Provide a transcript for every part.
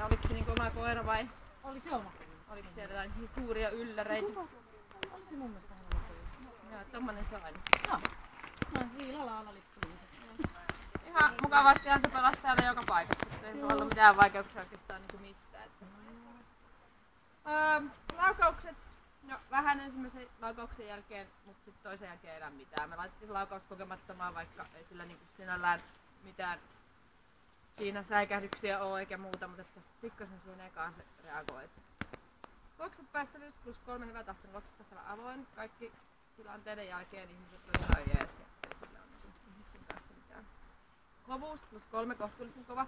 että oliko se niinku oma koira vai Oli se oma. oliko siellä jotain suuria ylläreitä? Oli se mun mielestä hän oli. Joo, tommonen se on. Joo. No, hiilalaalla lippuun. Ihan mukavastihan se pelasi täällä joka paikassa, ei se ollut mitään vaikeuksia oikeastaan niinku missään. Laukaukset, no vähän ensimmäisen laukauksen jälkeen, mutta sitten toisen jälkeen ei enää mitään. Me laitettiin se laukaus kokemattomaan, vaikka ei sillä niinku sinällään mitään siinä säikähdyksiä ole eikä muuta, mutta että pikkasen siihen ekaan se reagoi. Juoksupäästävyys +3 hyvä tahto, juoksupäästävä avoin. Kaikki tilanteiden jälkeen ihmiset oli ihan jees ja ei sillä ole niinku ihmisten kanssa mitään. Kovuus +3 kohtuullisen kova.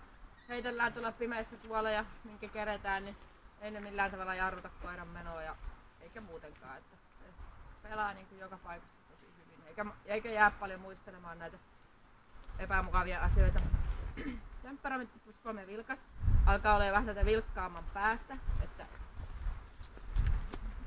Heitellään tuolla pimeissä tuolla ja minkä keretään, niin ei ne millään tavalla jarruta koiran menoa ja eikä muutenkaan. Että se pelaa niin kuin joka paikassa tosi hyvin eikä jää paljon muistelemaan näitä epämukavia asioita. Temperamentti +3 vilkas. Alkaa olla vähän sieltä vilkkaamman päästä, että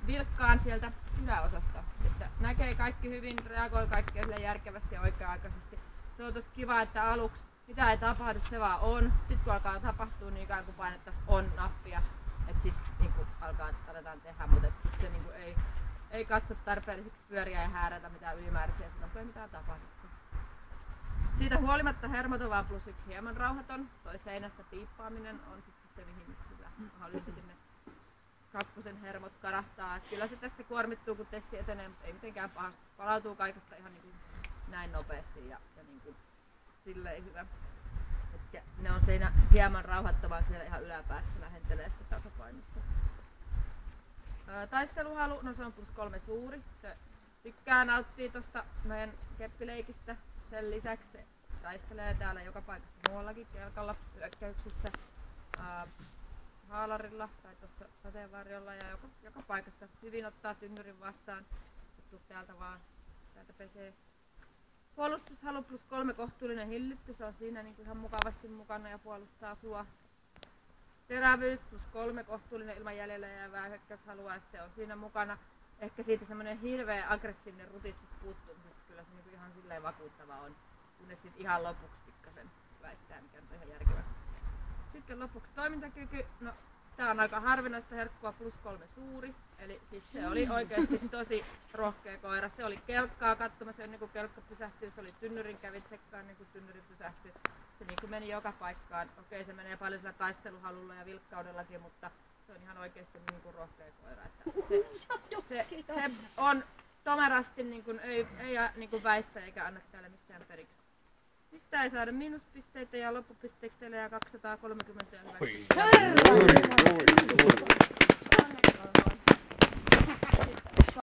vilkkaan sieltä yläosasta. Että näkee kaikki hyvin, reagoi kaikkeen järkevästi ja oikea-aikaisesti. Se on tosi kiva, että aluksi mitä ei tapahdu, se vaan on. Sitten kun alkaa tapahtua, niin ikään kuin painettaisiin on-nappia. Että sitten niin aletaan tehdä, mutta sitten se niin ei katso tarpeelliseksi pyöriä ja häärätä mitään ylimääräisiä silloin, kun ei mitään tapahtunut. Siitä huolimatta hermot on vaan +1 hieman rauhaton. Toi seinässä piippaaminen on sitten se, mihin sillä mahdollisesti ne kakkosen hermot karahtaa. Et kyllä se tässä kuormittuu, kun testi etenee, mutta ei mitenkään pahasti. Se palautuu kaikesta ihan niin kuin näin nopeasti ja niin kuin silleen hyvä. Et ne on siinä hieman rauhattavaa siellä ihan yläpäässä, lähentelee sitä tasapainosta. Taisteluhalu, no se on +3 suuri. Se tykkää, nauttii tosta meidän keppileikistä. Sen lisäksi se taistelee täällä joka paikassa muuallakin, kelkalla, hyökkäyksissä, haalarilla tai tuossa sateenvarjolla ja joka paikassa. Hyvin ottaa tynnyrin vastaan, tuu täältä vaan, täältä pesee. Puolustushalu +3 kohtuullinen hillitty, se on siinä niin kuin ihan mukavasti mukana ja puolustaa sua. Terävyys +3 kohtuullinen ilman jäljellä jäävää hyökkäyshalua, että se on siinä mukana. Ehkä siitä semmoinen hirveä aggressiivinen rutistus puuttuu, mutta kyllä se niin ihan silleen vakuuttava on. Kunnes sitten ihan lopuksi pikkasen väistää, mikä on ihan järkevästi. Sitten lopuksi toimintakyky. No, tää on aika harvinaista herkkua, +3 suuri. Eli siis se oli oikeasti tosi rohkea koira. Se oli kelkkaa katsomassa ennen kuin kelkka pysähtyy. Se oli tynnyrin kävi tsekkaan ennen kuin tynnyri pysähtyi. Se niin kuin meni joka paikkaan. Okei, se menee paljon sillä taisteluhalulla ja vilkkaudellakin, mutta se on ihan oikeasti niin kuin rohkea koira. Että se on tomerasti, niin kuin, ei niin kuin väistä eikä anna täällä missään periksi. Mistä ei saada miinuspisteitä ja loppupisteeksi teille jää 230 ja hyväksi.